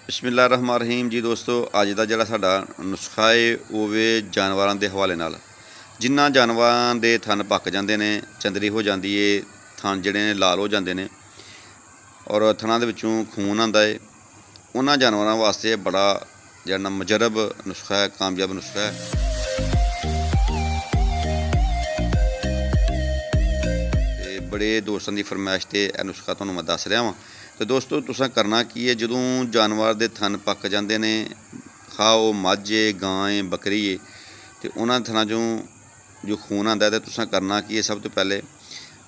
बिस्मिल्लाहिर्रहमानिर्रहीम जी दोस्तों, अज का जोड़ा साडा नुस्खा है वो वे जानवरों के हवाले नाल। जिन्ना जानवरों के थन पक जाते हैं, चंदरी हो जाती है, थन जोड़े ने लाल हो जाते हैं और थना के विचों खून आता है, उन्होंने जानवरों वास्ते बड़ा जरा मुजरब नुस्खा है, कामयाब नुस्खा है। बड़े दोस्तों की फरमाइश से यह नुस्खा तुहानूं मैं दस रहा वां। तो दोस्तों तुसां करना की है, जदों जानवर के थन पक जाते हैं, खाओ मझ है, गां है, बकरी है, तो उन्होंने थना चों जो खून आता है, तो तुसां करना की है, सब तो पहले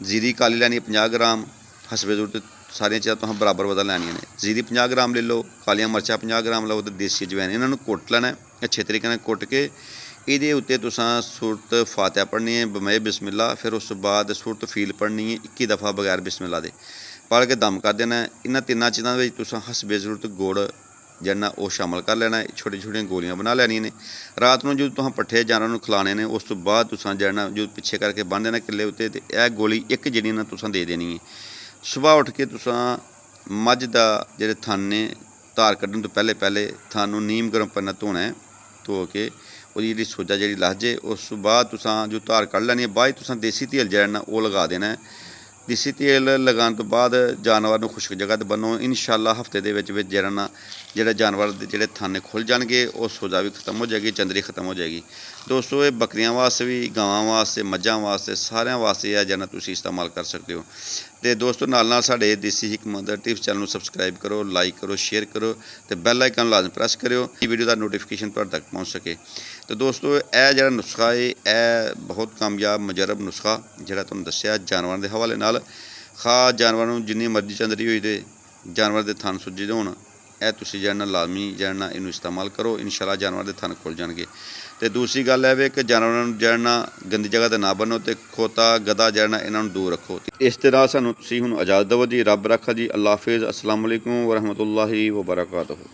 जीरी काली लैनी 50 ग्राम, हसबे जरूरत सारिया चीज़ां तुहां बराबर बदल लैनियां ने। जीरी 50 ग्राम ले लो, कालियां मरचां 50 ग्राम लो, तो देसी अजवैन इन्हां नूं कुट लैना अच्छे तरीके नाल। कुट के इहदे उत्ते तुसां सूरत फातिहा पढ़नी है, बमय बिस्मिल्ला, फिर उस बाद सूरत फील पढ़नी है 21 दफ़ा बगैर बिस्मिल्ला दे, पढ़ के दम कर देना। इन्हां तिन्नां चीज़ां दे विच तुसां हसबे जरूरत गुड़ जिहड़ा वो शामिल कर लेना, छोटी छोटियां गोलियां बना लैनियां ने। रात को जो तुहां पट्ठे जानवरां नूं खिलाने ने, उस तो बाद तुसां जिहड़ा जो पिछे करके बन देना किले उत्ते, ते यह गोली एक जिहड़ी ना तुसां दे देनी है। सुबह उठ के तुसां मझ दा जिहड़े थन ने धार कड्ढण तो पहले पहले थन नूं नीम गर्म पानी नाल धोना है, धो के ਉਹਦੀ ਜਿਹੜੀ सोजा जी लह जाए, उस बाद तुसां जो धार कढ़ लैनी है, बाद तुसां देसी तेल जिहड़ा ना वो लगा देना है। देसी तेल लगाने तो बाद जानवर नूं खुश्क जगह ते बनो। इंशाअल्लाह हफ्ते दे विच जिहड़ा ना जिहड़े जानवर दे जिहड़े थन खुल जाणगे, और सोजा भी खत्म हो जाएगी, चंदरी खत्म हो जाएगी। दोस्तों ये बकरियां वास्ते भी, गावां वास्ते, मझां वास्ते, सारियां वास्ते यह जिहड़ा तुसीं इस्तेमाल कर सकते हो। तो दोस्तों नाल साडे देसी हिकमत टिप्स चैनल नूं सबसक्राइब करो, लाइक करो, शेयर करो, तो बैल आइकन लाजम प्रेस करो, वीडियो का नोटिफिकेशन तुहाडे तक पहुँच सके। तो दोस्तों यह जिहड़ा नुस्खा है, यह बहुत कामयाब मुजरब नुस्खा जिहड़ा तुहानूं दस्सिया जानवरों के हवाले नाल। खा जानवर नूं जिन्नी मर्जी चंदरी होई दे, जानवर के थन सुजे दे होण, यह तुसीं जिहड़ा लाजमी जिहड़ा इनू इस्तेमाल करो, इंशाअल्लाह जानवर के थन खुल जाणगे। तो दूसरी गल है वे कि जानवरों जिहड़ा गंदी जगह ते ना बनो, तो खोता गधा जिहड़ा इन्हां नूं दूर रखो। इस तरह सानूं तुसीं हुण इजाज़त दवो जी। रब रखा जी। अल्लाह हाफिज़। अस्सलाम वालेकुम व रहमतुल्लाहि व बरकातुहू।